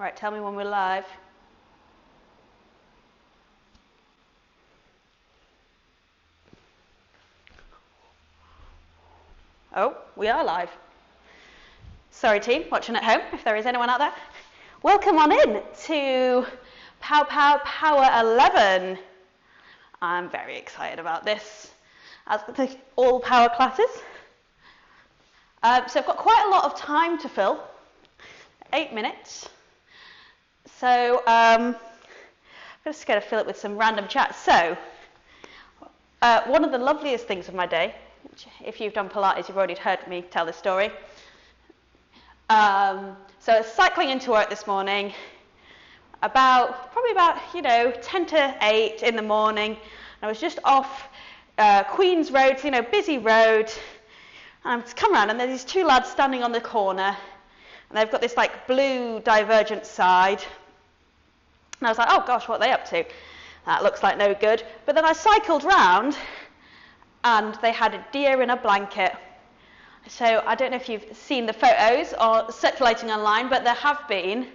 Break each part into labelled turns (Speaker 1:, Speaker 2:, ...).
Speaker 1: Right, tell me when we're live. Oh, we are live. Sorry team, watching at home, if there is anyone out there. Welcome on in to Pow Pow Power 11. I'm very excited about this, as with the all power classes. So I've got quite a lot of time to fill, 8 minutes. So I'm just going to fill it with some random chat. So one of the loveliest things of my day, which if you've done Pilates, you've already heard me tell this story. So I was cycling into work this morning, probably about 10 to 8 in the morning. I was just off Queen's Road, busy road, and I've come around and there's these two lads standing on the corner, and they've got this like blue divergent side. And I was like, oh gosh, what are they up to? That looks like no good. But then I cycled round and they had a deer in a blanket. So I don't know if you've seen the photos or circulating online, but there have been,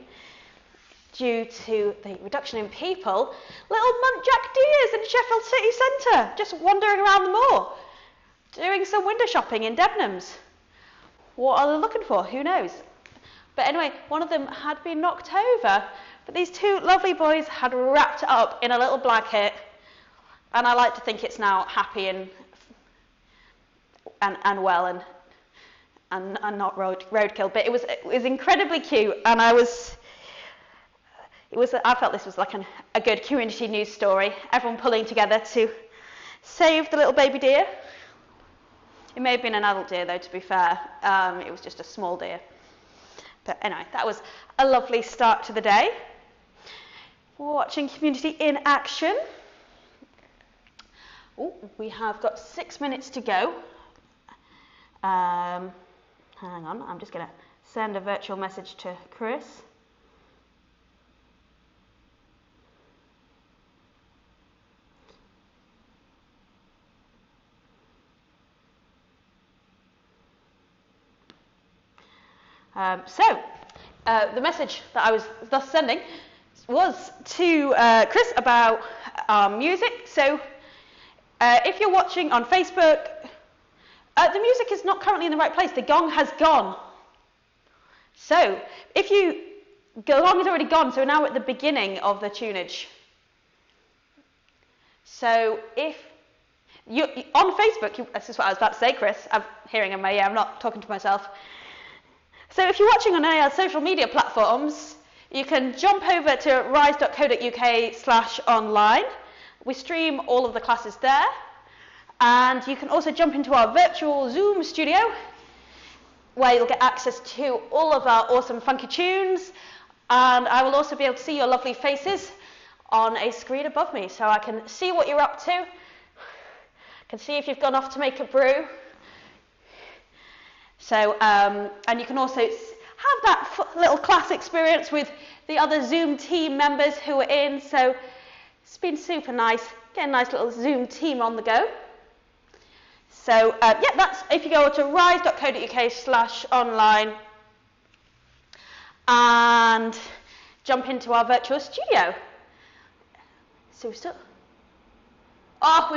Speaker 1: due to the reduction in people, little muntjac deers in Sheffield city centre, just wandering around the moor, doing some window shopping in Debenhams. What are they looking for? Who knows? But anyway, one of them had been knocked over, but these two lovely boys had wrapped it up in a little blanket, and I like to think it's now happy and well and not roadkill. But it was incredibly cute, and I felt this was like a good community news story. Everyone pulling together to save the little baby deer. It may have been an adult deer, though, to be fair. It was just a small deer. But anyway, that was a lovely start to the day. We're watching community in action. Oh, we have got 6 minutes to go. Hang on, I'm just going to send a virtual message to Chris. The message that I was thus sending was to Chris about music. So if you're watching on Facebook, the music is not currently in the right place. The gong has gone. So the gong is already gone, so now we're at the beginning of the tunage. So if you on Facebook, this is what I was about to say, Chris. I'm hearing him. I'm not talking to myself. So if you're watching on any of our social media platforms, you can jump over to rise.co.uk/online. We stream all of the classes there. And you can also jump into our virtual Zoom studio, where you'll get access to all of our awesome funky tunes. And I will also be able to see your lovely faces on a screen above me, so I can see what you're up to. I can see if you've gone off to make a brew. So, and you can also have that little class experience with the other Zoom team members who are in. So it's been super nice, get a nice little Zoom team on the go. So that's if you go to rise.co.uk/online and jump into our virtual studio. So we've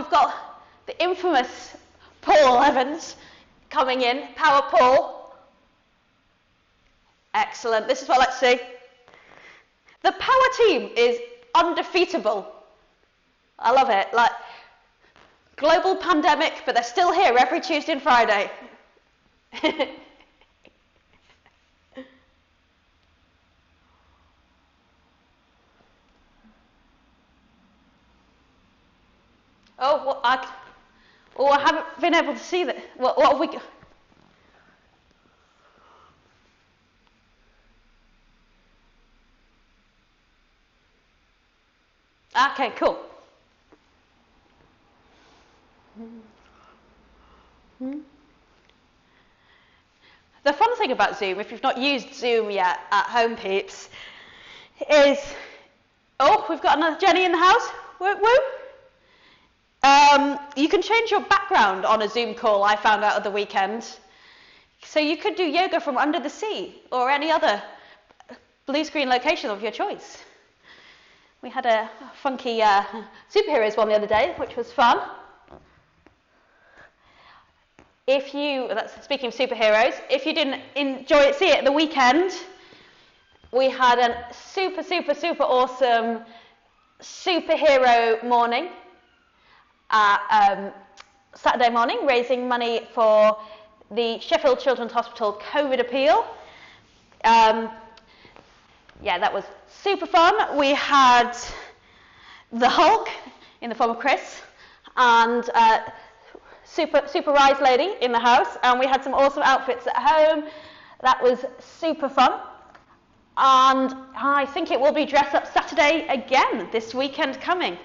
Speaker 1: got the infamous Paul Evans coming in, Power Paul. Excellent, this is what I like to see. The power team is undefeatable. I love it. Like, global pandemic, but they're still here every Tuesday and Friday. I haven't been able to see that. What have we got? Okay, cool. The fun thing about Zoom, if you've not used Zoom yet at home, peeps, is, we've got another Jenny in the house. Woo woo. You can change your background on a Zoom call, I found out at the weekend. So you could do yoga from under the sea or any other blue screen location of your choice. We had a funky superheroes one the other day, which was fun. Speaking of superheroes, if you didn't see it at the weekend, we had a super awesome superhero morning, Saturday morning, raising money for the Sheffield Children's Hospital COVID appeal. Yeah, that was super fun. We had the Hulk in the form of Chris and super Rise lady in the house, and we had some awesome outfits at home. That was super fun. And I think it will be dress up Saturday again this weekend coming.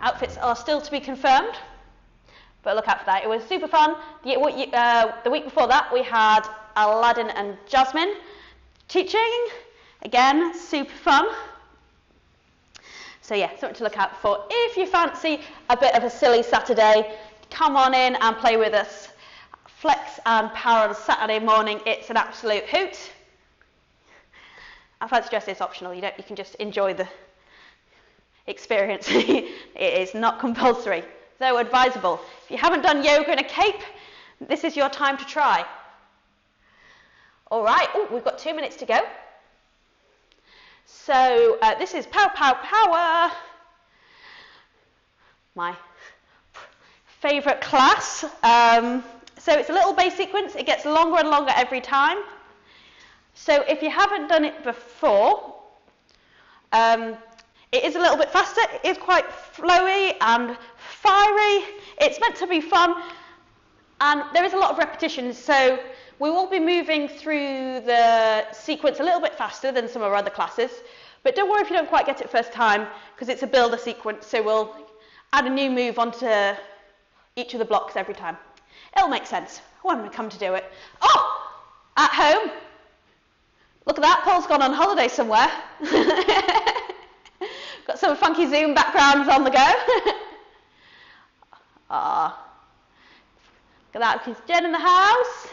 Speaker 1: Outfits are still to be confirmed, but look out for that. It was super fun. The week before that we had Aladdin and Jasmine teaching. Again, super fun. So yeah, something to look out for. If you fancy a bit of a silly Saturday, come on in and play with us. Flex and Power on Saturday morning, it's an absolute hoot. I fancy dress is optional, you can just enjoy the experience. It is not compulsory, though advisable. If you haven't done yoga in a cape, this is your time to try. All right, we've got 2 minutes to go. So this is Power, Power, Power. My favourite class. So it's a little bass sequence. It gets longer and longer every time. So if you haven't done it before, it is a little bit faster. It is quite flowy and fiery. It's meant to be fun, and there is a lot of repetition. So we will be moving through the sequence a little bit faster than some of our other classes, but don't worry if you don't quite get it first time, because it's a builder sequence, so we'll add a new move onto each of the blocks every time. It'll make sense when we come to do it. Oh, at home, look at that, Paul's gone on holiday somewhere. Got some funky Zoom backgrounds on the go. Look at that, there's Jen in the house.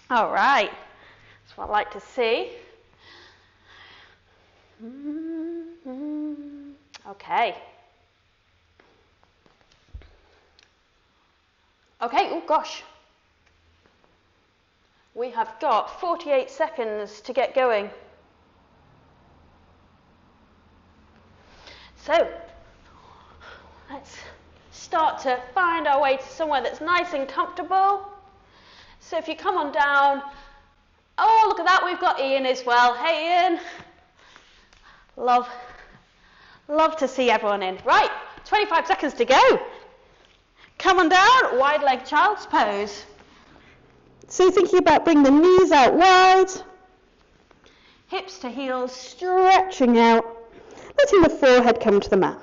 Speaker 1: All right, that's what I like to see. Okay. Okay, oh gosh. We have got 48 seconds to get going. So, let's start to find our way to somewhere that's nice and comfortable. So if you come on down, oh look at that, we've got Ian as well. Hey Ian. Love to see everyone in. Right, 25 seconds to go. Come on down, wide leg child's pose. So thinking about bringing the knees out wide, hips to heels, stretching out, letting the forehead come to the mat.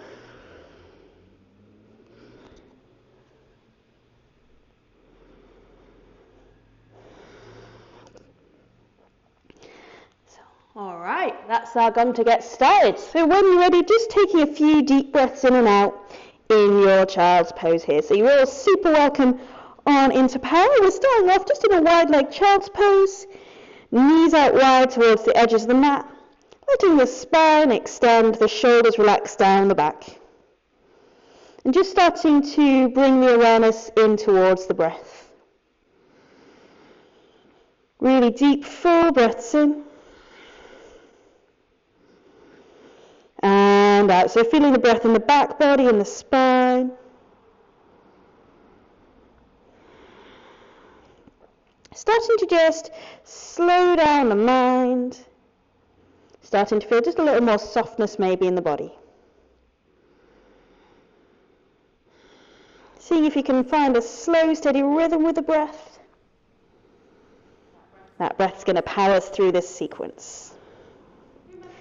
Speaker 1: All right, that's our gun to get started. So when you're ready, just taking a few deep breaths in and out in your child's pose here. So you're all super welcome on into power. We're starting off just in a wide leg child's pose, knees out wide towards the edges of the mat, letting the spine extend, the shoulders relax down the back. And just starting to bring the awareness in towards the breath. Really deep, full breaths in. And out. So feeling the breath in the back body and the spine. Starting to just slow down the mind. Starting to feel just a little more softness maybe in the body. Seeing if you can find a slow, steady rhythm with the breath. That breath's going to power us through this sequence.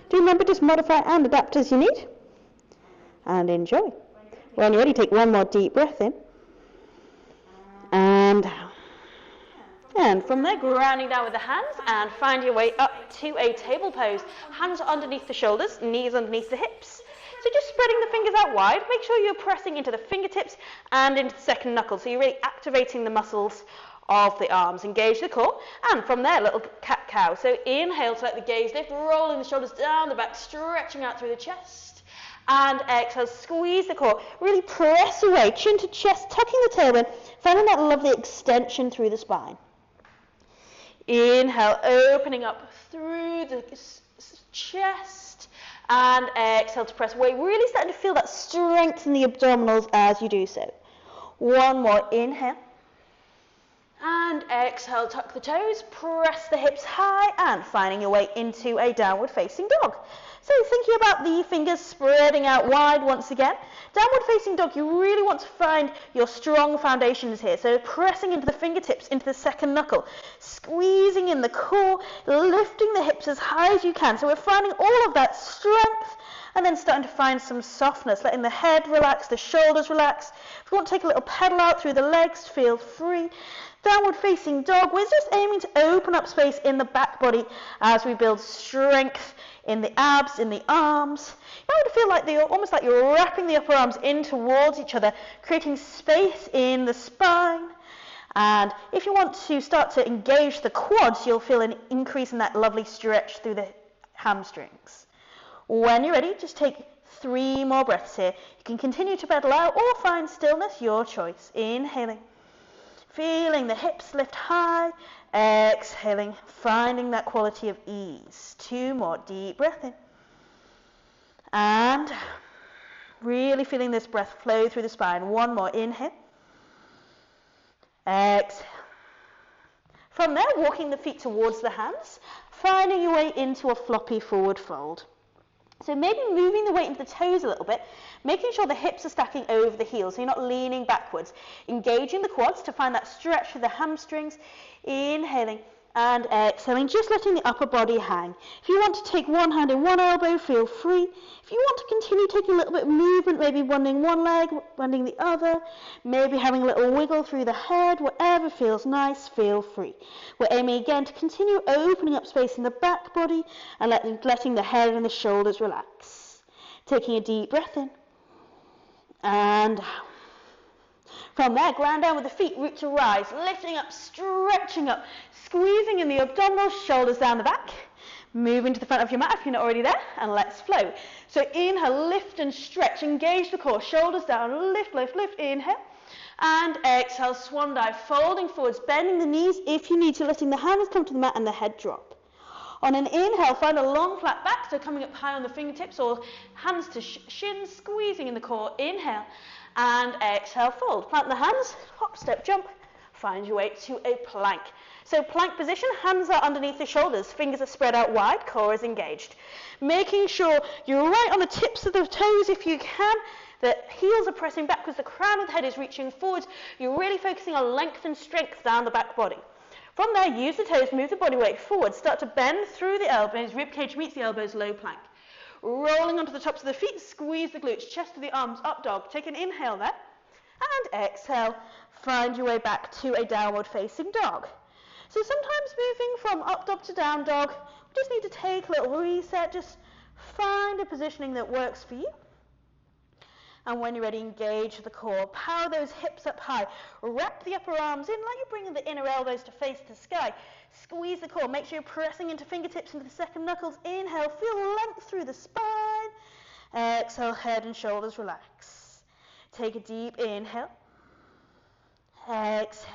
Speaker 1: Do remember, just modify and adapt as you need. And enjoy. When you're ready, take one more deep breath in. And down. And from there, grounding down with the hands and find your way up to a table pose. Hands underneath the shoulders, knees underneath the hips. So just spreading the fingers out wide. Make sure you're pressing into the fingertips and into the second knuckle. So you're really activating the muscles of the arms. Engage the core, and from there, little cat-cow. So inhale to let the gaze lift, rolling the shoulders down the back, stretching out through the chest. And exhale, squeeze the core. Really press away, chin to chest, tucking the tailbone, finding that lovely extension through the spine. Inhale, opening up through the chest. And exhale to press away. Really starting to feel that strength in the abdominals as you do so. One more, inhale. And exhale, tuck the toes, press the hips high, and finding your way into a downward facing dog. So thinking about the fingers spreading out wide once again. Downward facing dog, you really want to find your strong foundations here. So pressing into the fingertips, into the second knuckle, squeezing in the core, lifting the hips as high as you can. So we're finding all of that strength, and then starting to find some softness, letting the head relax, the shoulders relax. If you want to take a little pedal out through the legs, feel free. Downward facing dog, we're just aiming to open up space in the back body as we build strength in the abs, in the arms. You might feel like almost like you're wrapping the upper arms in towards each other, creating space in the spine. And if you want to start to engage the quads, you'll feel an increase in that lovely stretch through the hamstrings. When you're ready, just take 3 more breaths here. You can continue to pedal out or find stillness, your choice. Inhaling. Feeling the hips lift high, exhaling, finding that quality of ease. 2 more, deep breath in. And really feeling this breath flow through the spine. 1 more, inhale. Exhale. From there, walking the feet towards the hands, finding your way into a floppy forward fold. So maybe moving the weight into the toes a little bit, making sure the hips are stacking over the heels, so you're not leaning backwards. Engaging the quads to find that stretch through the hamstrings. Inhaling and exhaling, just letting the upper body hang. If you want to take one hand in one elbow, feel free. If you want to continue taking a little bit of movement, maybe bending one leg, bending the other, maybe having a little wiggle through the head, whatever feels nice, feel free. We're aiming again to continue opening up space in the back body and letting the head and the shoulders relax. Taking a deep breath in and out. From there, ground down with the feet, root to rise, lifting up, stretching up, squeezing in the abdominals, shoulders down the back. Moving to the front of your mat if you're not already there, and let's flow. So inhale, lift and stretch, engage the core, shoulders down, lift, lift, lift, inhale. And exhale, swan dive, folding forwards, bending the knees if you need to, letting the hands come to the mat and the head drop. On an inhale, find a long flat back, so coming up high on the fingertips or hands to shins, squeezing in the core, inhale. And exhale, fold. Plant the hands, hop, step, jump. Find your way to a plank. So plank position, hands are underneath the shoulders, fingers are spread out wide, core is engaged. Making sure you're right on the tips of the toes if you can. The heels are pressing backwards, the crown of the head is reaching forwards. You're really focusing on length and strength down the back body. From there, use the toes, move the body weight forward, start to bend through the elbows, ribcage meets the elbows, low plank. Rolling onto the tops of the feet, squeeze the glutes, chest to the arms, up dog. Take an inhale there, and exhale. Find your way back to a downward facing dog. So sometimes moving from up dog to down dog, we just need to take a little reset, just find a positioning that works for you. And when you're ready, engage the core. Power those hips up high. Wrap the upper arms in like you're bringing the inner elbows to face the sky. Squeeze the core. Make sure you're pressing into fingertips, into the second knuckles. Inhale, feel length through the spine. Exhale, head and shoulders relax. Take a deep inhale. Exhale.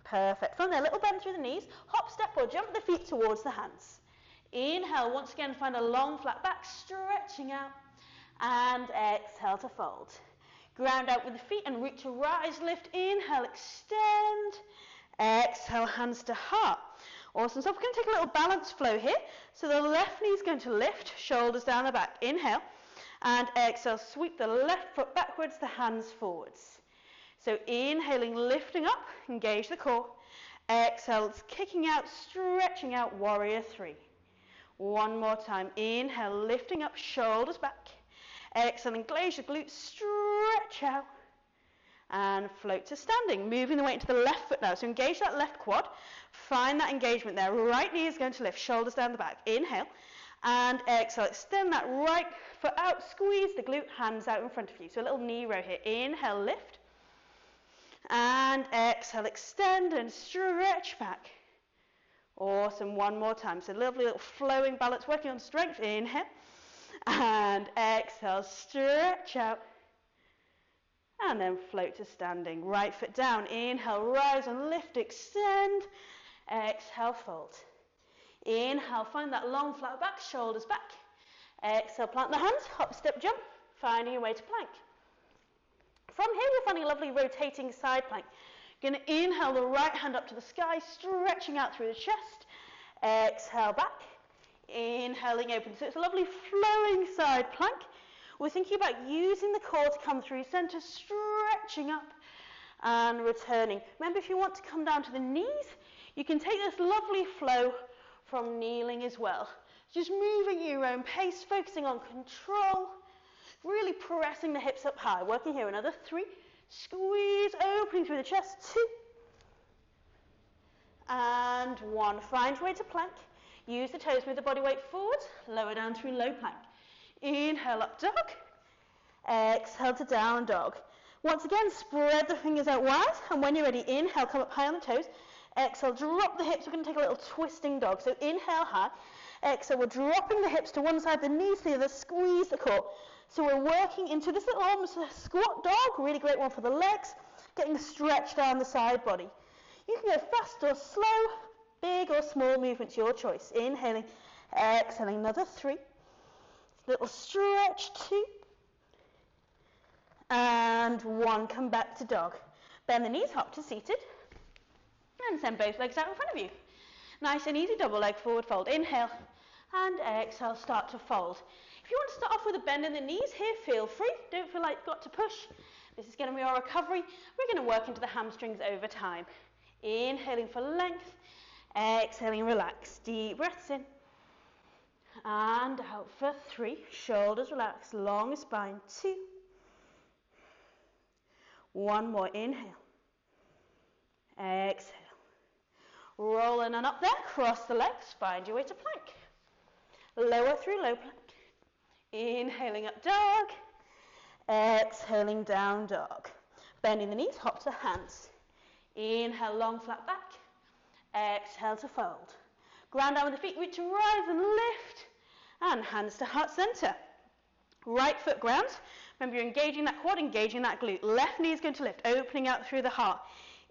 Speaker 1: Perfect. From there, little bend through the knees. Hop, step, or jump the feet towards the hands. Inhale, once again, find a long flat back, stretching out. And exhale to fold. Ground out with the feet and root to rise, lift, inhale, extend. Exhale, hands to heart. Awesome. So we're going to take a little balance flow here. So the left knee is going to lift, shoulders down the back. Inhale. And exhale, sweep the left foot backwards, the hands forwards. So inhaling, lifting up, engage the core. Exhale, it's kicking out, stretching out, warrior 3. One more time. Inhale, lifting up, shoulders back. Exhale, engage the glutes, stretch out. And float to standing, moving the weight into the left foot now. So engage that left quad, find that engagement there. Right knee is going to lift, shoulders down the back. Inhale, and exhale, extend that right foot out, squeeze the glute, hands out in front of you. So a little knee row here. Inhale, lift, And exhale, extend and stretch back. Awesome, one more time. So lovely little flowing balance, working on strength. Inhale. And exhale, stretch out. And then float to standing. Right foot down. Inhale, rise and lift, extend. Exhale, fold. Inhale, find that long flat back, shoulders back. Exhale, plant the hands, hop, step, jump. Finding your way to plank. From here, you're finding a lovely rotating side plank. You're going to inhale the right hand up to the sky, stretching out through the chest. Exhale, back. Inhaling, open. So it's a lovely flowing side plank. We're thinking about using the core to come through center, stretching up and returning. Remember, if you want to come down to the knees, you can take this lovely flow from kneeling as well. Just moving at your own pace, focusing on control, really pressing the hips up high. Working here, another 3. Squeeze, opening through the chest, 2. And 1. Find your way to plank. Use the toes, move the body weight forward, lower down through low plank. Inhale, up dog. Exhale to down dog. Once again, spread the fingers out wide, and when you're ready, inhale, come up high on the toes. Exhale, drop the hips. We're going to take a little twisting dog. So inhale high. Exhale, we're dropping the hips to one side, the knees to the other, squeeze the core. So we're working into this little almost a squat dog, really great one for the legs, getting stretched down the side body. You can go fast or slow, big or small movements, your choice. Inhaling, exhaling, another 3. Little stretch, 2. And 1, come back to dog. Bend the knees, hop to seated. And send both legs out in front of you. Nice and easy, double leg forward fold. Inhale and exhale, start to fold. If you want to start off with a bend in the knees here, feel free. Don't feel like you've got to push. This is going to be our recovery. We're going to work into the hamstrings over time. Inhaling for length, exhaling, relax. Deep breaths in. And out for 3. Shoulders relax, long spine, 2. 1 more, inhale. Exhale. Rolling on up there, cross the legs, find your way to plank. Lower through low plank. Inhaling up dog. Exhaling down dog. Bending the knees, hop to hands. Inhale, long flat back. Exhale to fold. Ground down with the feet, reach to rise and lift. And hands to heart center. Right foot grounds. Remember, you're engaging that quad, engaging that glute. Left knee is going to lift, opening out through the heart.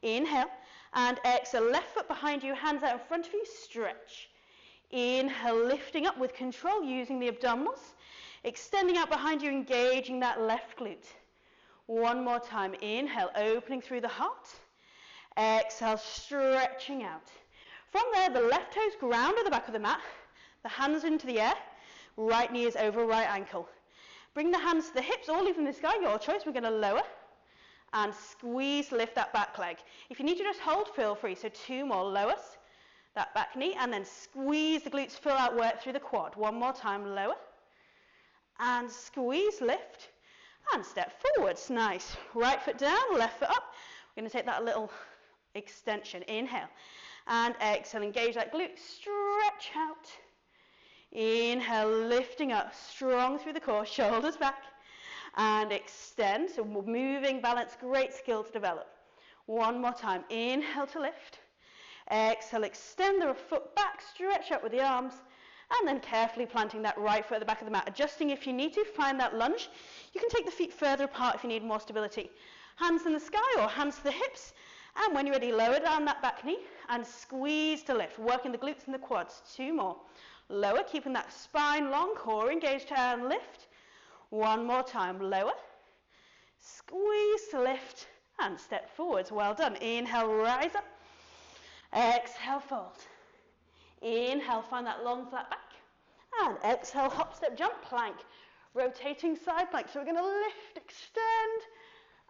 Speaker 1: Inhale and exhale. Left foot behind you, hands out in front of you, stretch. Inhale, lifting up with control, using the abdominals. Extending out behind you, engaging that left glute. 1 more time. Inhale, opening through the heart. Exhale, stretching out. From there, the left toes ground at the back of the mat. The hands into the air. Right knee is over right ankle. Bring the hands to the hips, or leave them in the sky, your choice. We're going to lower and squeeze, lift that back leg. If you need to just hold, feel free. So 2 more, lower that back knee, and then squeeze the glutes, fill out, work through the quad. 1 more time, lower and squeeze, lift and step forwards. Nice. Right foot down, left foot up. We're going to take that little extension. Inhale and exhale, engage that glute, stretch out. Inhale, lifting up, strong through the core, shoulders back, and extend. So moving, balance, great skill to develop. 1 more time. Inhale to lift. Exhale, extend the foot back, stretch out with the arms, and then carefully planting that right foot at the back of the mat. Adjusting if you need to, find that lunge. You can take the feet further apart if you need more stability. Hands in the sky or hands to the hips. And when you're ready, lower down that back knee and squeeze to lift, working the glutes and the quads. 2 more. Lower, keeping that spine long, core engaged, and lift. 1 more time. Lower, squeeze to lift, and step forwards. Well done. Inhale, rise up. Exhale, fold. Inhale, find that long flat back. And exhale, hop, step, jump, plank. Rotating side plank. So we're going to lift, extend,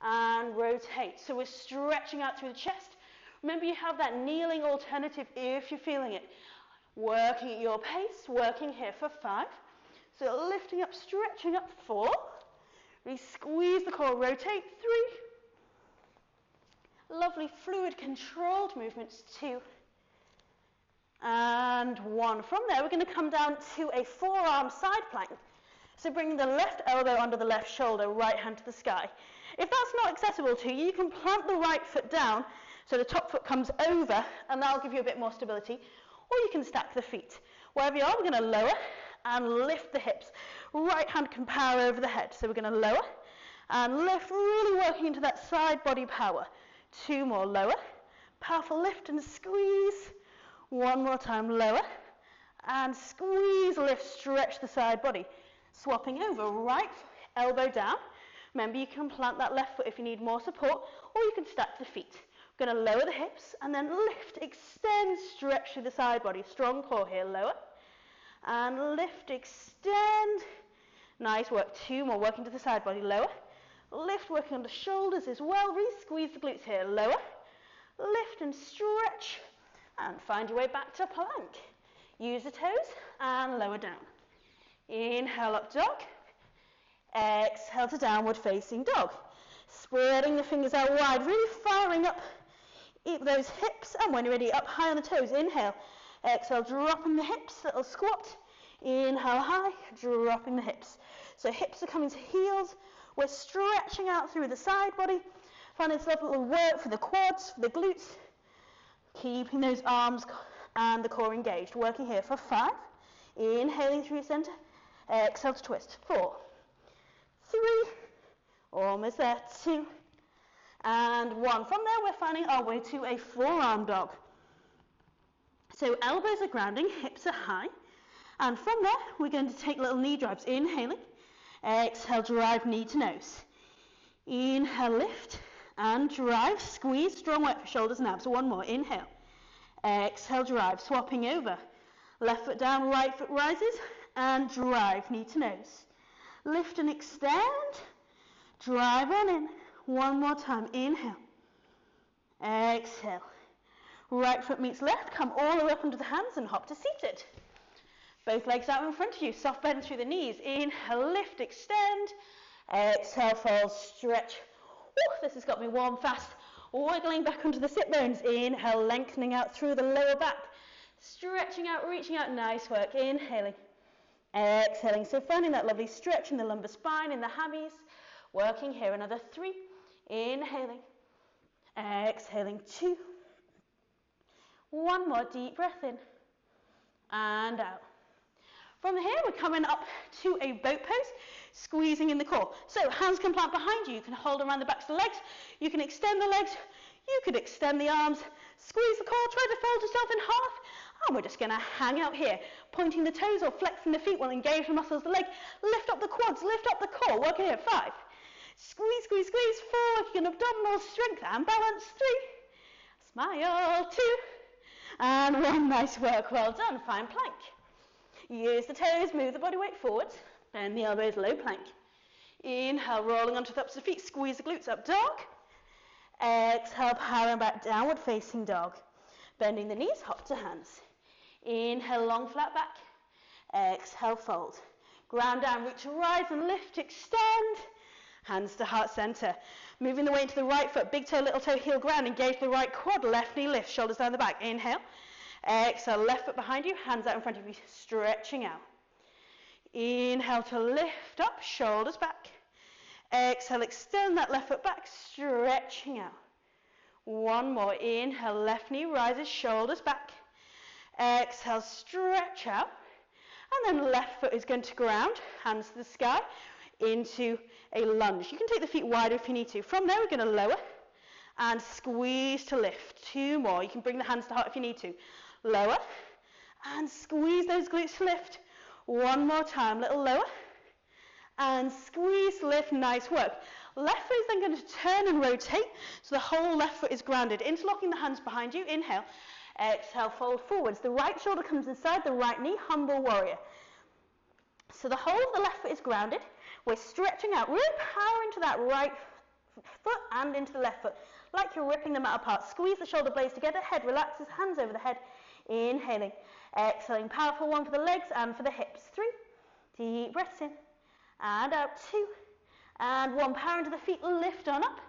Speaker 1: and rotate. So we're stretching out through the chest. Remember, you have that kneeling alternative if you're feeling it. Working at your pace, working here for 5. So lifting up, stretching up, 4. We squeeze the core, rotate, 3. Lovely fluid controlled movements, 2. And 1. From there, we're going to come down to a forearm side plank. So bring the left elbow under the left shoulder, right hand to the sky. If that's not accessible to you, you can plant the right foot down so the top foot comes over, and that'll give you a bit more stability. Or you can stack the feet. Wherever you are, we're going to lower and lift the hips. Right hand can power over the head. So we're going to lower and lift, really working into that side body power. 2 more, lower. Powerful lift and squeeze. 1 more time, lower. And squeeze, lift, stretch the side body. Swapping over, right elbow down. Remember, you can plant that left foot if you need more support, or you can stack the feet. We're going to lower the hips and then lift, extend, stretch through the side body. Strong core here, lower. And lift, extend. Nice work. 2 more, working to the side body, lower. Lift, working on the shoulders as well. Re-squeeze the glutes here, lower. Lift and stretch. And find your way back to plank. Use the toes and lower down. Inhale, up dog. Exhale to downward facing dog. Spreading the fingers out wide, really firing up those hips, and when you're ready, up high on the toes. Inhale, exhale, dropping the hips, little squat. Inhale high, dropping the hips. So hips are coming to heels. We're stretching out through the side body. Find this little work for the quads, for the glutes. Keeping those arms and the core engaged. Working here for 5. Inhaling through your center. Exhale to twist. 4, 3, almost there, 2, and 1. From there, we're finding our way to a forearm dog. So elbows are grounding, hips are high. And from there, we're going to take little knee drives. Inhaling, exhale, drive knee to nose. Inhale, lift, and drive, squeeze, strong work for shoulders and abs. 1 more, inhale, exhale, drive, swapping over. Left foot down, right foot rises, and drive, knee to nose. Lift and extend, drive on in. 1 more time, inhale, exhale. Right foot meets left, come all the way up onto the hands and hop to seated. Both legs out in front of you, soft bend through the knees. Inhale, lift, extend. Exhale, fold, stretch. Ooh, this has got me warm fast. Wiggling back onto the sit bones. Inhale, lengthening out through the lower back. Stretching out, reaching out, nice work. Inhaling, exhaling. So finding that lovely stretch in the lumbar spine, in the hammies. Working here, another 3. Inhaling, exhaling, 2. 1 more, deep breath in and out. From here, we're coming up to a boat pose, squeezing in the core. So hands can plant behind you. You can hold around the backs of the legs. You can extend the legs. You could extend the arms. Squeeze the core. Try to fold yourself in half. And we're just going to hang out here, pointing the toes or flexing the feet will engage the muscles of the leg. Lift up the quads. Lift up the core. Working here. 5. Squeeze, squeeze, squeeze. 4. Working abdominal strength and balance. 3. Smile. 2. And 1. Nice work. Well done. Fine plank. Use the toes, move the body weight forwards, bend the elbows, low plank. Inhale, rolling onto the tops of the feet, squeeze the glutes, up dog. Exhale, powering back, downward facing dog. Bending the knees, hop to hands. Inhale, long flat back. Exhale, fold. Ground down, reach to rise and lift, extend. Hands to heart center. Moving the weight into the right foot, big toe, little toe, heel ground, engage the right quad, left knee lift, shoulders down the back. Inhale. Exhale, left foot behind you, hands out in front of you, stretching out. Inhale to lift up, shoulders back. Exhale, extend that left foot back, stretching out. 1 more, inhale, left knee rises, shoulders back. Exhale, stretch out. And then left foot is going to ground, hands to the sky, into a lunge. You can take the feet wider if you need to. From there, we're going to lower and squeeze to lift. 2 more. You can bring the hands to heart if you need to. Lower and squeeze those glutes to lift. 1 more time, little lower and squeeze, lift, nice work. Left foot is then going to turn and rotate so the whole left foot is grounded. Interlocking the hands behind you, inhale, exhale, fold forwards. The right shoulder comes inside the right knee, humble warrior. So the whole of the left foot is grounded. We're stretching out, really power into that right foot and into the left foot, like you're ripping them out apart. Squeeze the shoulder blades together, head relaxes, hands over the head. Inhaling, exhaling, powerful 1 for the legs and for the hips. 3, deep breaths in and out. 2, and 1, power into the feet, lift on up.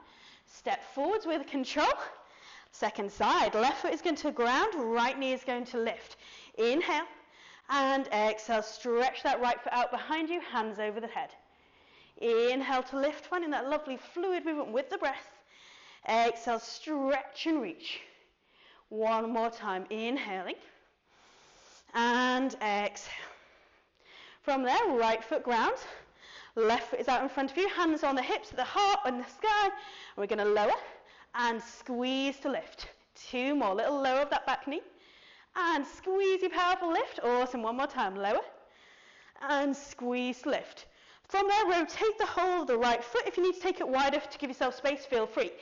Speaker 1: Step forwards with control. Second side, left foot is going to ground, right knee is going to lift. Inhale and exhale, stretch that right foot out behind you, hands over the head. Inhale to lift, finding that lovely fluid movement with the breath. Exhale, stretch and reach. One more time, inhaling. And exhale. From there, right foot ground. Left foot is out in front of you. Hands on the hips at the heart and the sky. And we're going to lower and squeeze to lift. Two more. Little lower of that back knee. And squeeze your powerful lift. Awesome. One more time. Lower. And squeeze to lift. From there, rotate the whole of the right foot. If you need to take it wider to give yourself space, feel free.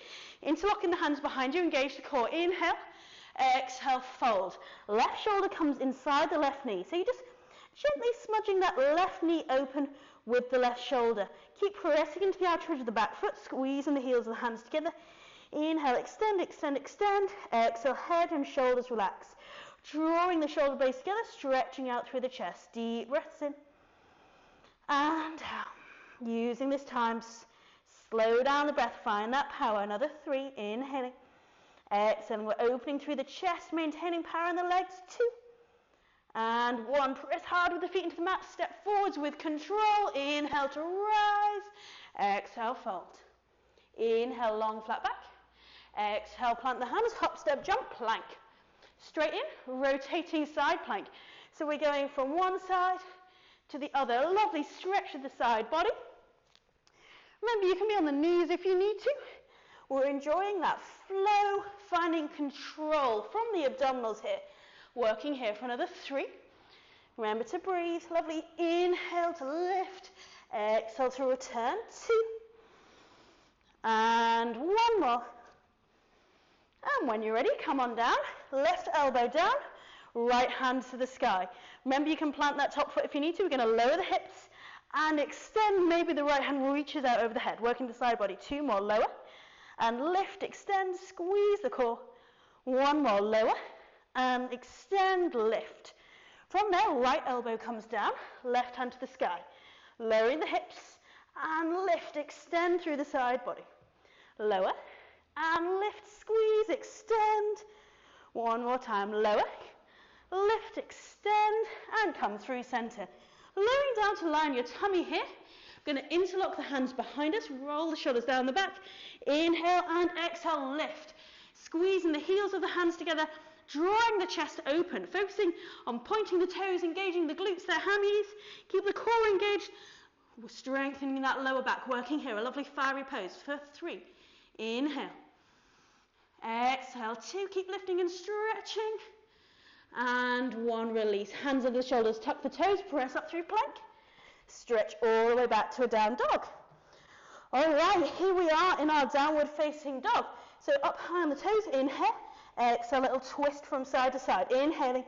Speaker 1: Interlocking the hands behind you, engage the core. Inhale, exhale, fold. Left shoulder comes inside the left knee. So you're just gently smudging that left knee open with the left shoulder. Keep pressing into the outer edge of the back foot, squeezing the heels of the hands together. Inhale, extend, extend, extend. Exhale, head and shoulders relax. Drawing the shoulder blades together, stretching out through the chest. Deep breaths in. And down. Using this time, slow down the breath, find that power. Another 3, inhaling. Exhaling, we're opening through the chest, maintaining power in the legs. 2. And 1, press hard with the feet into the mat, step forwards with control. Inhale to rise. Exhale, fold. Inhale, long flat back. Exhale, plant the hands, hop, step, jump, plank. Straight in, rotating side plank. So we're going from one side to the other. Lovely stretch of the side body. Remember, you can be on the knees if you need to. We're enjoying that flow, finding control from the abdominals here. Working here for another 3. Remember to breathe. Lovely. Inhale to lift. Exhale to return. 2. And 1 more. And when you're ready, come on down. Left elbow down. Right hand to the sky. Remember, you can plant that top foot if you need to. We're going to lower the hips and extend. Maybe the right hand reaches out over the head. Working the side body. 2 more. Lower. And lift, extend, squeeze the core. 1 more. Lower. And extend, lift. From there, right elbow comes down. Left hand to the sky. Lowering the hips. And lift, extend through the side body. Lower. And lift, squeeze, extend. 1 more time. Lower. Lift, extend, and come through center. Lowering down to line your tummy here. We're going to interlock the hands behind us, roll the shoulders down the back. Inhale and exhale, lift. Squeezing the heels of the hands together, drawing the chest open, focusing on pointing the toes, engaging the glutes, the hammies. Keep the core engaged. We're strengthening that lower back, working here. A lovely fiery pose for 3. Inhale. Exhale, 2. Keep lifting and stretching. And 1, release. Hands over the shoulders, tuck the toes, press up through plank. Stretch all the way back to a down dog. All right, here we are in our downward facing dog. So up high on the toes, inhale. Exhale, a little twist from side to side. Inhaling,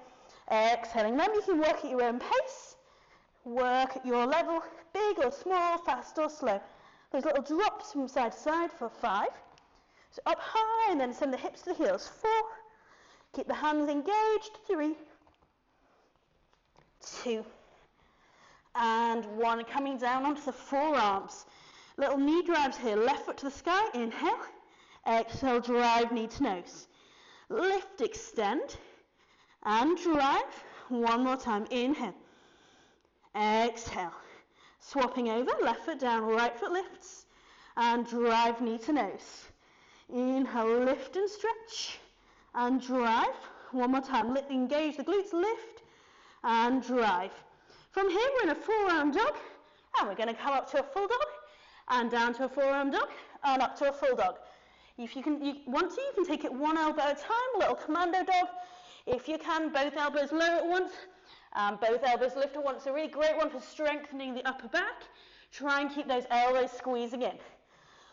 Speaker 1: exhaling. Remember, you can work at your own pace. Work at your level, big or small, fast or slow. Those little drops from side to side for 5. So up high and then send the hips to the heels. 4. Keep the hands engaged. 3, 2, and 1. Coming down onto the forearms. Little knee drives here. Left foot to the sky. Inhale. Exhale, drive knee to nose. Lift, extend, and drive. 1 more time. Inhale. Exhale. Swapping over. Left foot down, right foot lifts. And drive knee to nose. Inhale, lift and stretch. And drive. 1 more time. Engage the glutes, lift and drive. From here, we're in a four-arm dog, and we're going to come up to a full dog, and down to a four-arm dog, and up to a full dog. If you want to, you can take it 1 elbow at a time, a little commando dog. If you can, both elbows low at once, both elbows lift at once. A really great one for strengthening the upper back. Try and keep those elbows squeezing in.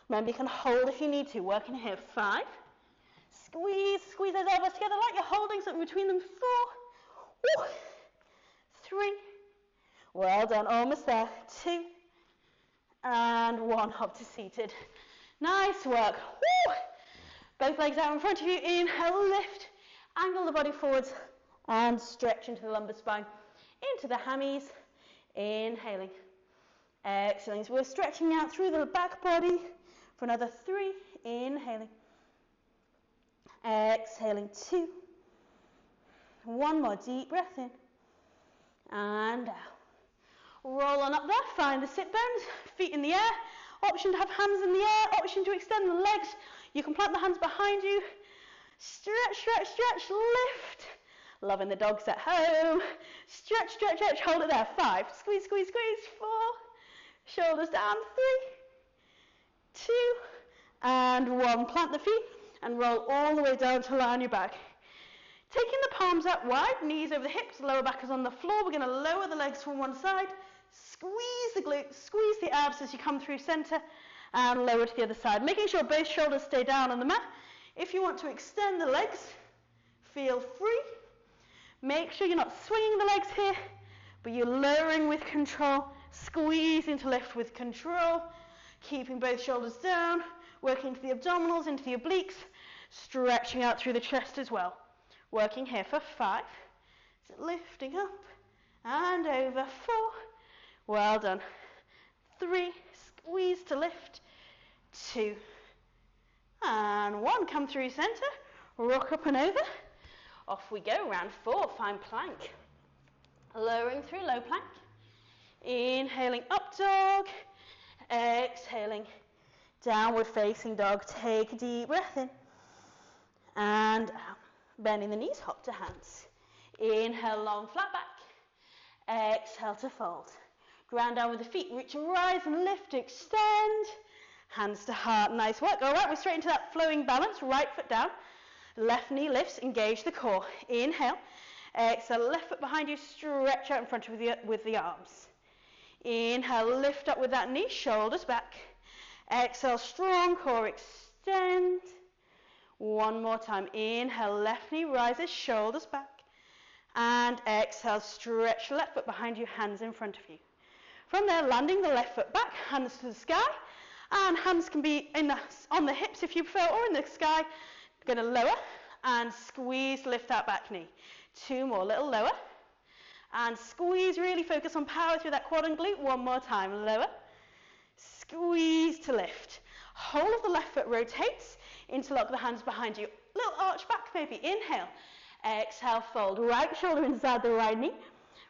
Speaker 1: Remember, you can hold if you need to. Working here, 5. Squeeze those elbows together like you're holding something between them. 4, 3, well done, almost there. 2, and 1, hop to seated. Nice work. Woo. Both legs out in front of you. Inhale, lift, angle the body forwards, and stretch into the lumbar spine, into the hammies. Inhaling, exhaling. So we're stretching out through the back body for another 3. Inhaling. Exhaling, 2. 1 more deep breath in and out. Roll on up there, find the sit bones, feet in the air, option to have hands in the air, option to extend the legs. You can plant the hands behind you. Stretch, stretch, stretch, lift. Loving the dogs at home. Stretch, stretch, stretch, hold it there. 5, squeeze, squeeze, squeeze. 4, shoulders down. 3, 2, and 1. Plant the feet and roll all the way down to lie on your back. Taking the palms out wide, knees over the hips, lower back is on the floor. We're going to lower the legs from one side, squeeze the glutes, squeeze the abs as you come through center, and lower to the other side. Making sure both shoulders stay down on the mat. If you want to extend the legs, feel free. Make sure you're not swinging the legs here, but you're lowering with control, squeezing to lift with control, keeping both shoulders down, working into the abdominals, into the obliques, stretching out through the chest as well. Working here for 5, so lifting up and over. 4, well done. 3, squeeze to lift. 2, and 1, come through center, rock up and over. Off we go, round 4, find plank. Lowering through low plank. Inhaling up dog, exhaling downward facing dog. Take a deep breath in and out. Bending the knees, hop to hands. Inhale, long flat back. Exhale to fold. Ground down with the feet, reach and rise and lift, extend. Hands to heart, nice work. All right, we're straight into that flowing balance. Right foot down, left knee lifts, engage the core. Inhale, exhale, left foot behind you, stretch out in front of you with the arms. Inhale, lift up with that knee, shoulders back. Exhale, strong core, extend. One more time. Inhale, left knee rises, shoulders back. And exhale, stretch left foot behind you, hands in front of you. From there, landing the left foot back, hands to the sky. And hands can be on the hips if you prefer, or in the sky. Going to lower and squeeze, lift that back knee. 2 more, little lower. And squeeze, really focus on power through that quad and glute. 1 more time, lower. Squeeze to lift. Whole of the left foot rotates. Interlock the hands behind you. Little arch back maybe. Inhale. Exhale, fold. Right shoulder inside the right knee.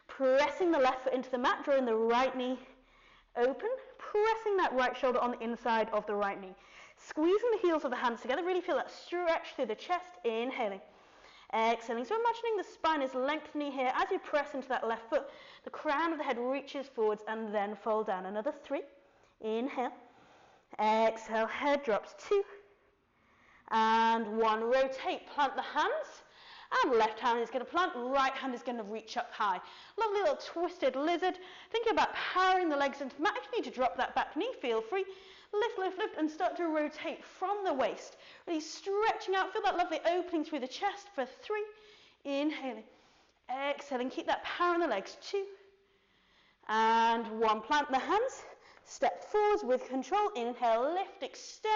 Speaker 1: Pressing the left foot into the mat, drawing the right knee open. Pressing that right shoulder on the inside of the right knee. Squeezing the heels of the hands together. Really feel that stretch through the chest. Inhaling. Exhaling. So imagining the spine is lengthening here as you press into that left foot. The crown of the head reaches forwards and then fold down. Another 3. Inhale. Exhale. Head drops. 2. And 1, rotate, plant the hands, and left hand is going to plant, right hand is going to reach up high. Lovely little twisted lizard. Thinking about powering the legs into the mat. If you need to drop that back knee, feel free. Lift, lift, lift, and start to rotate from the waist. Really stretching out, feel that lovely opening through the chest for 3. Inhaling, exhaling, keep that power in the legs. 2, and 1, plant the hands, step forwards with control. Inhale, lift, extend.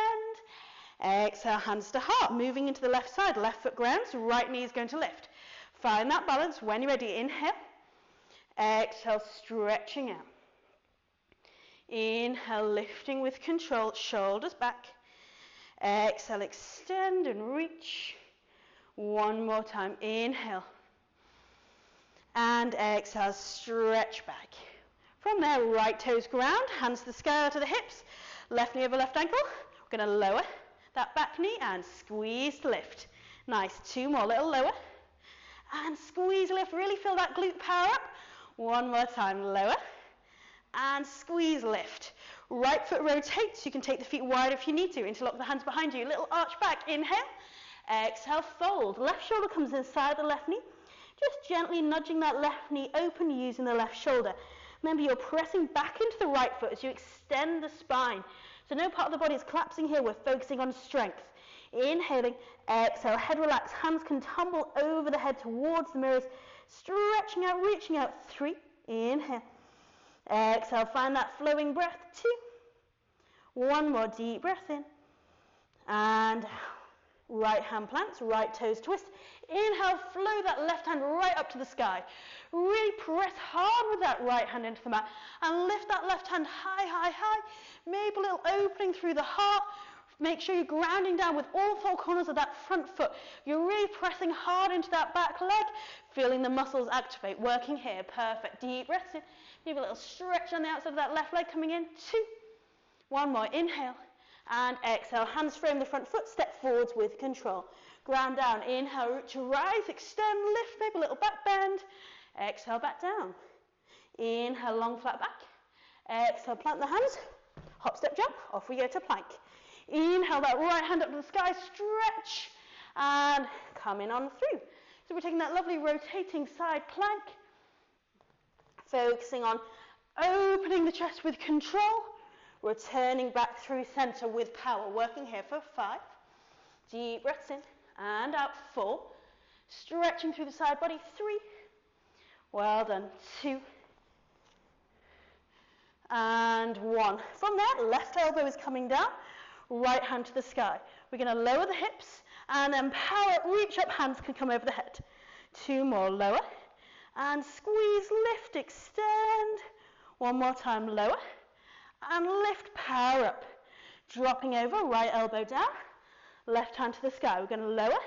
Speaker 1: Exhale, hands to heart, moving into the left side, left foot grounds, right knee is going to lift. Find that balance. When you're ready, inhale. Exhale, stretching out. Inhale, lifting with control, shoulders back. Exhale, extend and reach. 1 more time, inhale. And exhale, stretch back. From there, right toes ground, hands to the sky out to the hips, left knee over left ankle. We're going to lower that back knee and squeeze to lift. Nice. 2 more, little lower. And squeeze, lift. Really feel that glute power up. 1 more time, lower. And squeeze, lift. Right foot rotates. You can take the feet wide if you need to. Interlock the hands behind you. Little arch back. Inhale. Exhale, fold. Left shoulder comes inside the left knee. Just gently nudging that left knee open using the left shoulder. Remember, you're pressing back into the right foot as you extend the spine. So no part of the body is collapsing here. We're focusing on strength. Inhaling, exhale, head relax. Hands can tumble over the head towards the mirrors. Stretching out, reaching out. 3. Inhale. Exhale, find that flowing breath. 2. 1 more deep breath in. And out. Right hand plants, right toes twist. Inhale, flow that left hand right up to the sky. Really press hard with that right hand into the mat and lift that left hand high, high, high. Maybe a little opening through the heart. Make sure you're grounding down with all four corners of that front foot. You're really pressing hard into that back leg, feeling the muscles activate, working here. Perfect. Deep breaths in. Give a little stretch on the outside of that left leg coming in. 2. One more. Inhale and exhale. Hands frame the front foot. Step forwards with control. Ground down. Inhale, root to rise. Extend, lift, maybe a little back bend. Exhale, back down. Inhale, long flat back. Exhale, plant the hands. Hop, step, jump. Off we go to plank. Inhale that right hand up to the sky, stretch, and come in on through. So we're taking that lovely rotating side plank, focusing on opening the chest with control, returning back through center with power, working here for 5. Deep breaths in and out. 4. Stretching through the side body. 3. Well done. 2. And 1. From there, left elbow is coming down. Right hand to the sky. We're going to lower the hips and then power, reach up, hands can come over the head. 2 more, lower and squeeze, lift, extend. 1 more time, lower and lift, power up. Dropping over, right elbow down, left hand to the sky. We're going to lower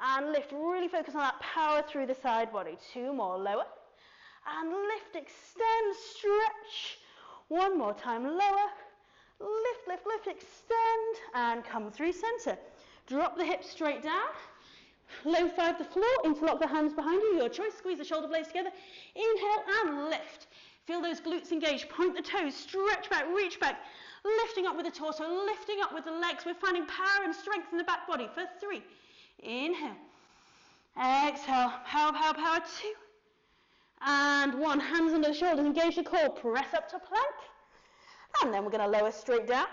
Speaker 1: and lift, really focus on that power through the side body. 2 more, lower and lift, extend, stretch. 1 more time, lower. Lift, lift, lift, extend, and come through center. Drop the hips straight down. Low 5 the floor, interlock the hands behind you, your choice. Squeeze the shoulder blades together. Inhale and lift. Feel those glutes engaged. Point the toes, stretch back, reach back. Lifting up with the torso, lifting up with the legs. We're finding power and strength in the back body for 3. Inhale. Exhale. Power, power, power. 2. And 1. Hands under the shoulders, engage the core. Press up to plank. And then we're going to lower straight down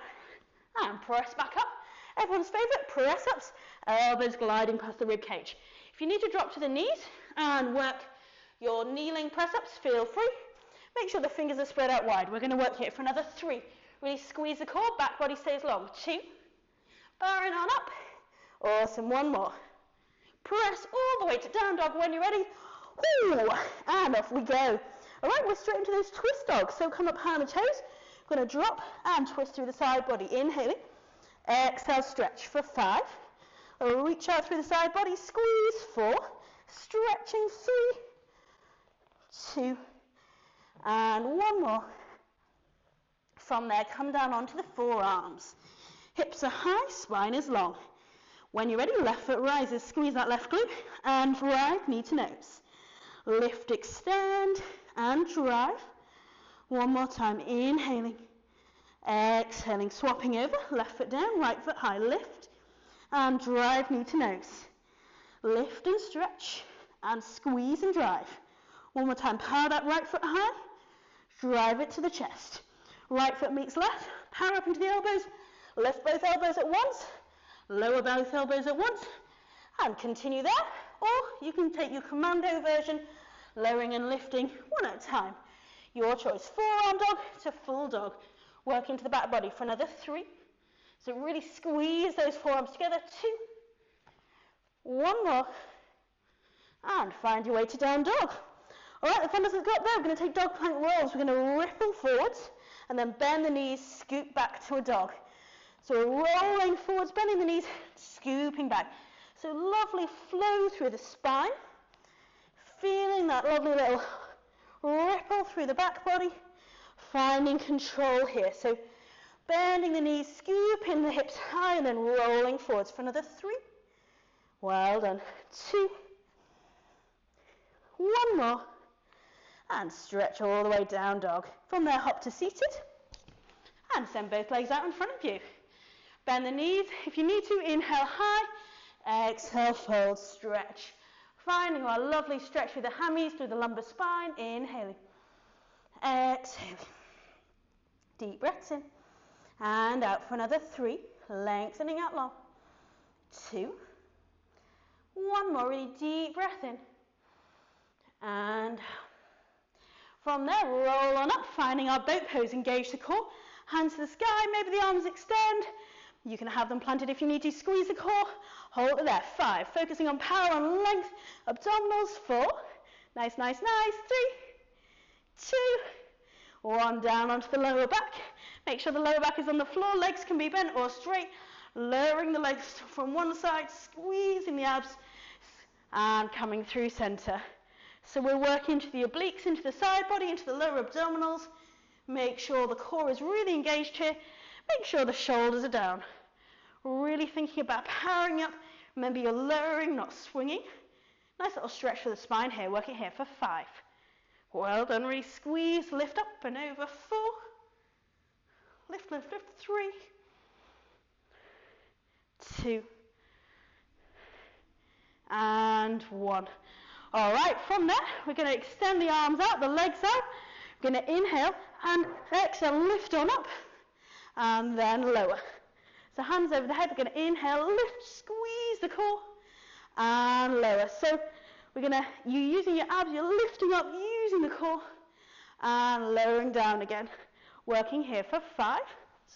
Speaker 1: and press back up. Everyone's favourite, press ups, elbows gliding past the rib cage. If you need to drop to the knees and work your kneeling press ups, feel free. Make sure the fingers are spread out wide. We're going to work here for another 3. Really squeeze the core, back body stays long. 2. Burn on up. Awesome. 1 more. Press all the way to down dog when you're ready. Ooh, and off we go. All right, we're straight into those twist dogs. So come up high on the toes. Going to drop and twist through the side body. Inhaling. Exhale, stretch for 5. Reach out through the side body. Squeeze. 4. Stretching. 3. 2. And 1 more. From there, come down onto the forearms. Hips are high, spine is long. When you're ready, left foot rises. Squeeze that left glute and drive knee to nose. Lift, extend, and drive. 1 more time, inhaling, exhaling, swapping over, left foot down, right foot high, lift, and drive knee to nose. Lift and stretch, and squeeze and drive. 1 more time, power that right foot high, drive it to the chest. Right foot meets left, power up into the elbows, lift both elbows at once, lower both elbows at once, and continue there. Or you can take your commando version, lowering and lifting 1 at a time. Your choice. Forearm dog to full dog. Work into the back body for another 3. So really squeeze those forearms together. 2. 1 more. And find your way to down dog. All right, the fun doesn't go up there. We're going to take dog plank rolls. We're going to ripple forwards and then bend the knees, scoop back to a dog. So we're rolling forwards, bending the knees, scooping back. So lovely flow through the spine. Feeling that lovely little ripple through the back body, finding control here. So bending the knees, scooping the hips high and then rolling forwards for another 3. Well done. 2. 1 more. And stretch all the way down dog. From there, hop to seated. And send both legs out in front of you. Bend the knees. If you need to, inhale high. Exhale, fold, stretch. Finding our lovely stretch through the hammies, through the lumbar spine. Inhaling. Exhaling. Deep breaths in. And out for another 3. Lengthening out long. 2. 1 more. Really deep breath in. And from there, roll on up. Finding our boat pose. Engage the core. Hands to the sky. Maybe the arms extend. You can have them planted if you need to. Squeeze the core. Hold it there. 5. Focusing on power and length. Abdominals. 4. Nice, nice, nice. 3. 2. 1. Down onto the lower back. Make sure the lower back is on the floor. Legs can be bent or straight. lowering the legs from one side, squeezing the abs, and coming through center. So we're working into the obliques, into the side body, into the lower abdominals. Make sure the core is really engaged here. Make sure the shoulders are down. Really thinking about powering up. Remember, you're lowering, not swinging. Nice little stretch for the spine here. Working here for 5. Well done. Really squeeze, lift up and over. 4. Lift, lift, lift. 3. 2. And 1. All right, from there, we're going to extend the arms out, the legs out. We're going to inhale and exhale, lift on up, and then lower. So hands over the head, we're going to inhale, lift, squeeze the core, and lower. So you're using your abs, you're lifting up, using the core, and lowering down again. Working here for 5.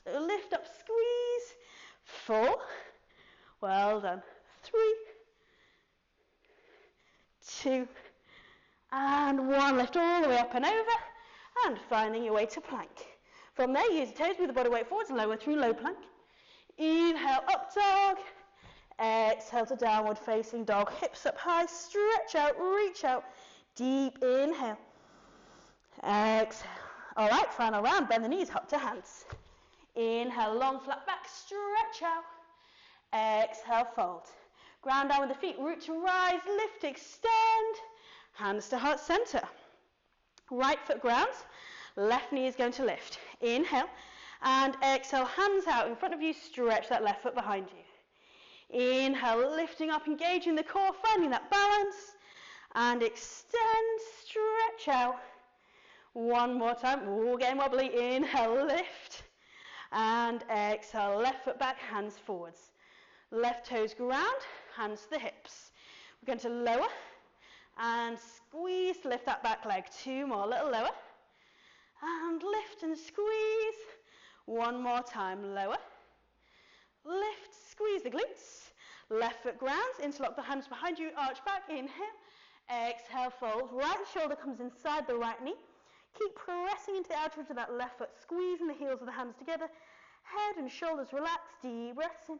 Speaker 1: So lift up, squeeze. 4. Well done. 3. 2. And 1. Lift all the way up and over. And finding your way to plank. From there, use the toes, move the body weight forwards, lower through low plank. Inhale, up dog. Exhale to downward facing dog. Hips up high, stretch out, reach out. Deep inhale. Exhale. All right, final round. Bend the knees, hop to hands. Inhale, long flat back, stretch out. Exhale, fold. Ground down with the feet, root to rise, lift, extend. Hands to heart center. Right foot grounds, left knee is going to lift. Inhale and exhale, hands out in front of you, stretch that left foot behind you. Inhale, lifting up, engaging the core, finding that balance. And extend, stretch out. One more time, getting wobbly. Inhale, lift. And exhale, left foot back, hands forwards. Left toes ground, hands to the hips. We're going to lower and squeeze to lift that back leg. 2 more, a little lower. And lift and squeeze. 1 more time, lower. Lift, squeeze the glutes. Left foot grounds, interlock the hands behind you, arch back, inhale. Exhale, fold. Right shoulder comes inside the right knee. Keep pressing into the outer edge of that left foot, squeezing the heels of the hands together. Head and shoulders relax, deep breaths in.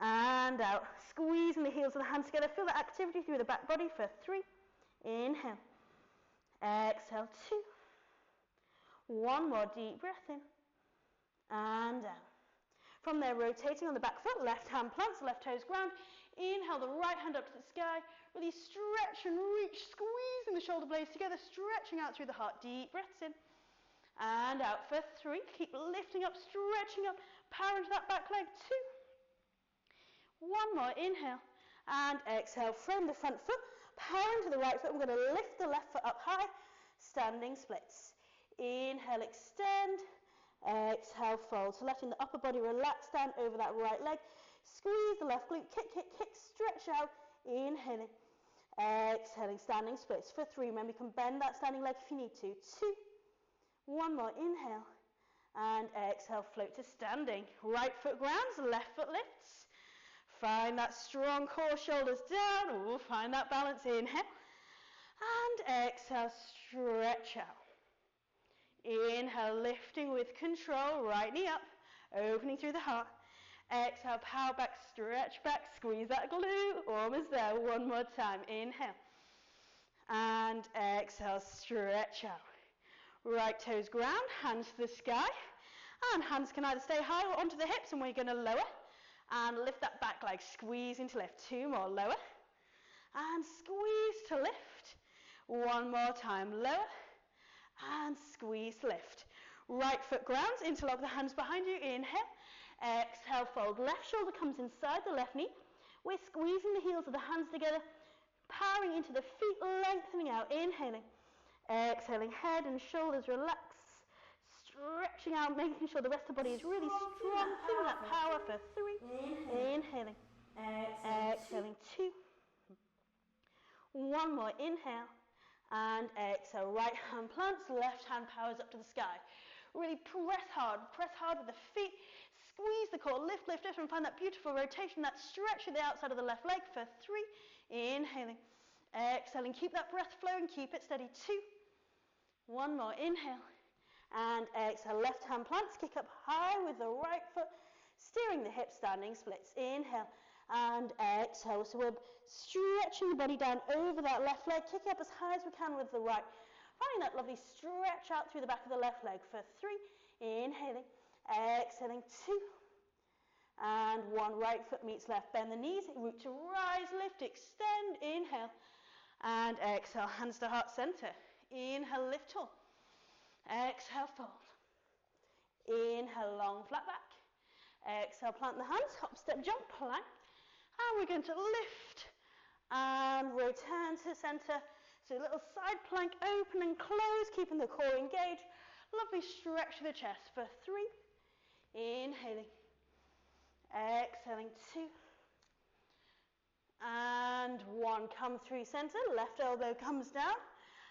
Speaker 1: And out. Squeezing the heels of the hands together. Feel the activity through the back body for 3. Inhale. Exhale, 2. 1 more deep breath in. And down. From there, rotating on the back foot, left hand plants, left toes ground. Inhale, the right hand up to the sky. Really stretch and reach, squeezing the shoulder blades together, stretching out through the heart. Deep breaths in. And out for 3. Keep lifting up, stretching up. Power into that back leg. 2. 1 more, inhale, and exhale from the front foot, power into the right foot. We're going to lift the left foot up high, standing splits. Inhale, extend, exhale, fold. So letting the upper body relax down over that right leg. Squeeze the left glute, kick, kick, kick, stretch out, inhaling, exhaling, standing splits for 3. Remember, you can bend that standing leg if you need to. 2, 1 more, inhale, and exhale, float to standing. Right foot grounds, left foot lifts. Find that strong core, shoulders down. Find that balance. Inhale. And exhale, stretch out. Inhale, lifting with control. Right knee up, opening through the heart. Exhale, power back, stretch back, squeeze that glute. Almost there. 1 more time. Inhale. And exhale, stretch out. Right toes ground, hands to the sky. And hands can either stay high or onto the hips, and we're going to lower. And lift that back leg, squeeze into lift. 2 more, lower. And squeeze to lift. 1 more time, lower. And squeeze, lift. Right foot grounds, interlock the hands behind you. Inhale. Exhale, fold. Left shoulder comes inside the left knee. We're squeezing the heels of the hands together, powering into the feet, lengthening out. Inhaling. Exhaling, head and shoulders relax. Stretching out, making sure the rest of the body is really strong. Feel that power for 3. Inhaling. Exhaling, 2. 1 more, inhale. And exhale, right hand plants, left hand powers up to the sky. Really press hard with the feet. Squeeze the core, lift, lift, lift, and find that beautiful rotation, that stretch at the outside of the left leg for 3. Inhaling. Exhaling, keep that breath flowing, keep it steady. 2. 1 more, inhale. And exhale, left hand plants, kick up high with the right foot. steering the hips, standing splits. Inhale and exhale. So we're stretching the body down over that left leg, kicking up as high as we can with the right. Finding that lovely stretch out through the back of the left leg for 3. Inhaling, exhaling, 2. And 1. Right foot meets left. Bend the knees, root to rise, lift, extend. Inhale and exhale. Hands to heart center. Inhale, lift tall. Exhale, fold. Inhale, long flat back. Exhale, plant the hands, hop, step, jump, plank. And we're going to lift and return to center. So a little side plank, open and close, keeping the core engaged. Lovely stretch of the chest for 3. Inhaling. Exhaling, 2. And 1. Come through center. Left elbow comes down.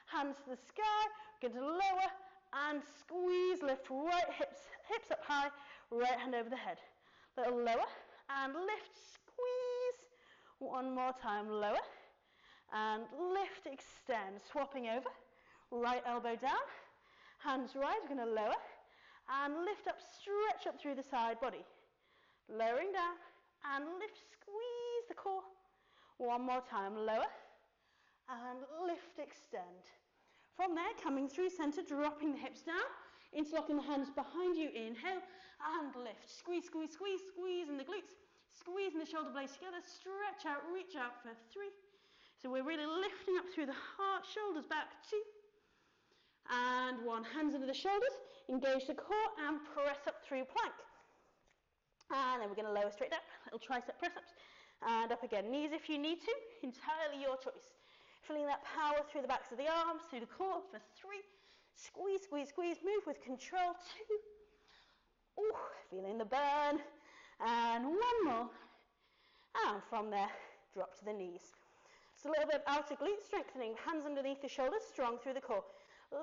Speaker 1: Hands to the sky. We're going to lower and squeeze. Lift right hips up high. Right hand over the head. Little lower and lift, squeeze. 1 more time. Lower and lift, extend. Swapping over. Right elbow down. Hands rise. We're going to lower and lift up, stretch up through the side body. Lowering down and lift, squeeze the core. 1 more time. Lower and lift, extend. From there, coming through center, dropping the hips down, interlocking the hands behind you. Inhale and lift. Squeeze, squeeze, squeeze, squeeze in the glutes. Squeezing the shoulder blades together. Stretch out, reach out for 3. So we're really lifting up through the heart, shoulders back. 2. And 1. Hands under the shoulders. Engage the core and press up through plank. And then we're going to lower straight down. Little tricep press-ups. And up again. Knees if you need to. Entirely your choice. Feeling that power through the backs of the arms, through the core for 3. Squeeze, squeeze, squeeze. Move with control. 2. Ooh, feeling the burn. And 1 more. And from there, drop to the knees. Just a little bit of outer glute strengthening. Hands underneath the shoulders, strong through the core.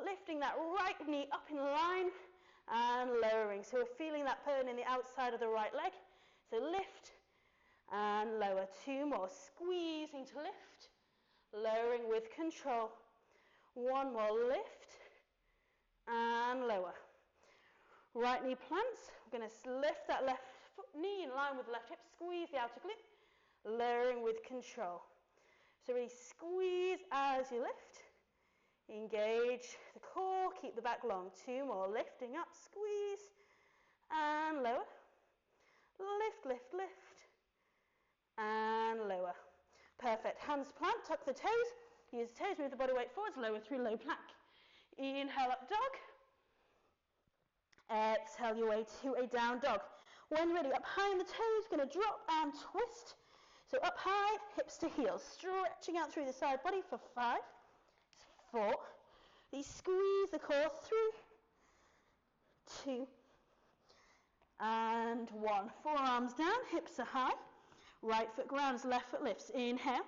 Speaker 1: Lifting that right knee up in line and lowering. So we're feeling that burn in the outside of the right leg. So lift and lower. 2 more. Squeezing to lift. Lowering with control. 1 more. Lift and lower. Right knee plants. We're going to lift that left knee in line with the left hip. Squeeze the outer glute. Lowering with control. So really squeeze as you lift. Engage the core. Keep the back long. 2 more. Lifting up. Squeeze and lower. Lift, lift, lift. And lower. Perfect. Hands plant. Tuck the toes. Use the toes. Move the body weight forwards. Lower through low plank. Inhale, up dog. Exhale your way to a down dog. When ready, up high in the toes. Going to drop and twist. So up high, hips to heels. Stretching out through the side body for 5. 4. These squeeze the core. 3. 2. And 1. Forearms down, hips are high. Right foot grounds, left foot lifts. Inhale.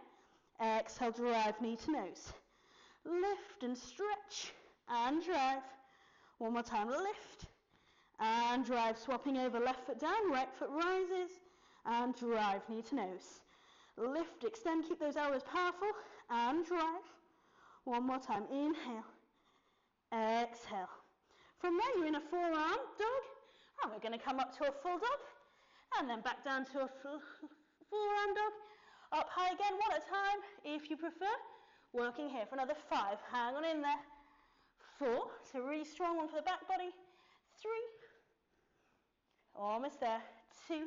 Speaker 1: Exhale, drive knee to nose. Lift and stretch and drive. 1 more time. Lift and drive. Swapping over, left foot down, right foot rises and drive knee to nose. Lift, extend, keep those elbows powerful and drive. 1 more time. Inhale. Exhale. From there, you're in a forearm dog. And we're going to come up to a full dog. And then back down to a forearm dog. Up high again, 1 at a time, if you prefer. Working here for another 5. Hang on in there. 4. So really strong one for the back body. 3. Almost there. 2.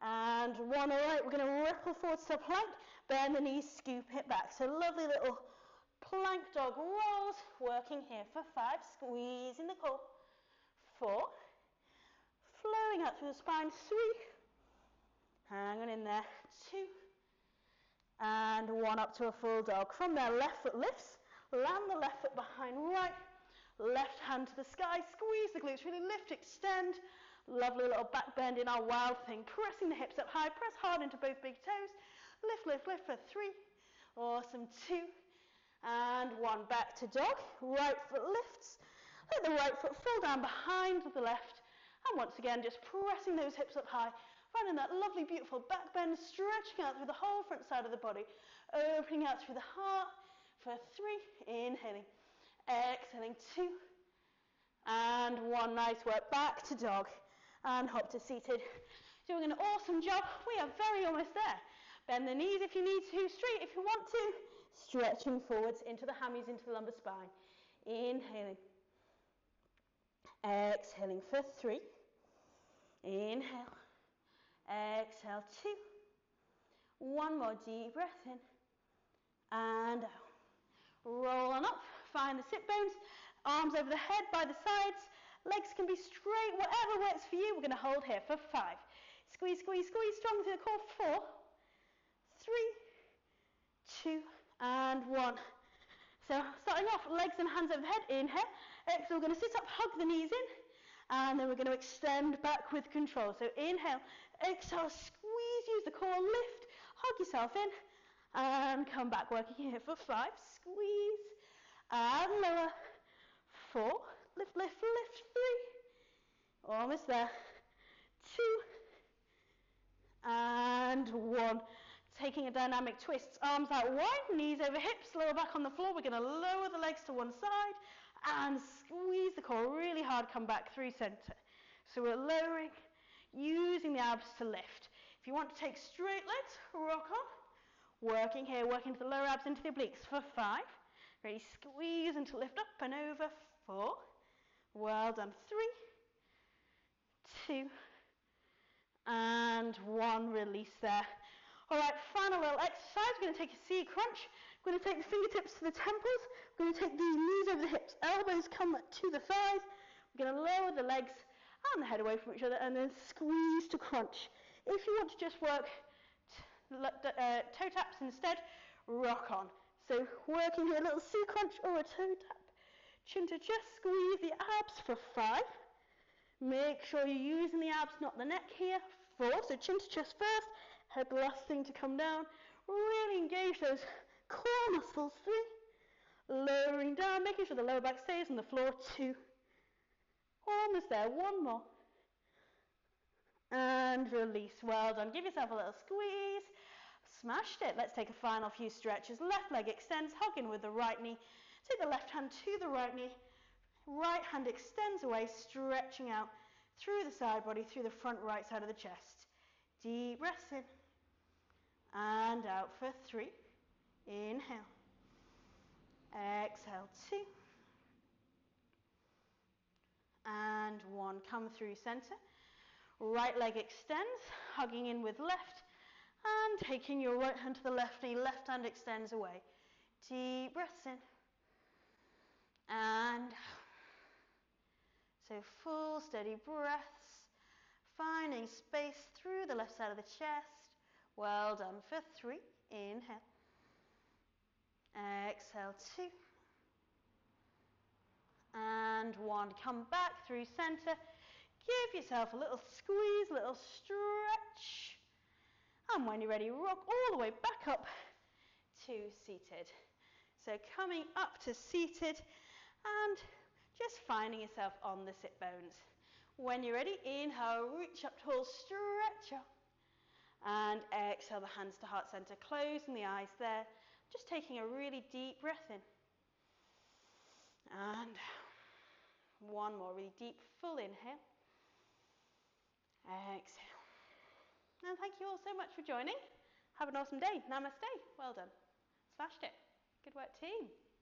Speaker 1: And 1. All right, we're going to ripple forwards to a plank. Bend the knees, scoop it back. So lovely little plank dog rolls. Working here for 5. Squeezing the core. 4. Flowing out through the spine. 3. Hang on in there. 2. And 1 up to a full dog. From there, left foot lifts. Land the left foot behind right. Left hand to the sky. Squeeze the glutes. Really lift, extend. Lovely little back bend in our wild thing. Pressing the hips up high. Press hard into both big toes. Lift, lift, lift for 3. Awesome. 2. And 1. Back to dog. Right foot lifts. Let the right foot fall down behind the left. And once again, just pressing those hips up high. Finding that lovely, beautiful back bend, stretching out through the whole front side of the body. Opening out through the heart for 3. Inhaling. Exhaling. 2. And 1. Nice work. Back to dog. and hop to seated. Doing an awesome job. We are very almost there. Bend the knees if you need to, straight if you want to. Stretching forwards into the hammies, into the lumbar spine. Inhaling. Exhaling for 3. Inhale. Exhale 2. One more deep breath in. And out. Roll on up. Find the sit bones. Arms over the head, by the sides. Legs can be straight, whatever works for you. We're going to hold here for 5. Squeeze, squeeze, squeeze, strong through the core. 4, 3, 2, and 1. So starting off, legs and hands over the head. Inhale. Exhale, we're going to sit up, hug the knees in. And then we're going to extend back with control. So inhale, exhale, squeeze, use the core, lift, hug yourself in. And come back, working here for 5. Squeeze, and lower. 4, lift, lift, lift. 3, almost there. 2, and 1. Taking a dynamic twist, arms out wide, knees over hips, lower back on the floor. We're going to lower the legs to one side and squeeze the core really hard, come back through center. So we're lowering, using the abs to lift. If you want to take straight legs, rock on. Working here, working to the lower abs into the obliques for 5. Ready, squeeze and to lift up and over. 4. Well done. 3, 2, and 1. Release there. All right, final little exercise. We're going to take a C crunch. We're going to take the fingertips to the temples. We're going to take the knees over the hips. Elbows come to the thighs. We're going to lower the legs and the head away from each other and then squeeze to crunch. If you want to just work toe taps instead, rock on. So working here, a little C crunch or a toe tap. Chin to chest, squeeze the abs for 5. Make sure you're using the abs, not the neck here. 4, so chin to chest first. Head the last thing to come down. Really engage those core muscles. 3. Lowering down, making sure the lower back stays on the floor. 2. Almost there. 1 more. And release. Well done. Give yourself a little squeeze. Smashed it. Let's take a final few stretches. Left leg extends, hug in with the right knee. Take the left hand to the right knee. Right hand extends away, stretching out through the side body, through the front right side of the chest. Deep breaths in and out for 3. Inhale. Exhale. 2. And 1. Come through center. Right leg extends, hugging in with left and taking your right hand to the left knee. Left hand extends away. Deep breaths in and out. So full steady breaths, finding space through the left side of the chest. Well done for 3. Inhale. Exhale. 2. And 1. Come back through center. Give yourself a little squeeze, little stretch. And when you're ready, rock all the way back up to seated. So coming up to seated and just finding yourself on the sit bones. When you're ready, inhale, reach up tall, stretch up. And exhale, the hands to heart center, closing the eyes there. Just taking a really deep breath in. And 1 more, really deep, full inhale. Exhale. And thank you all so much for joining. Have an awesome day. Namaste. Well done. Smashed it. Good work, team.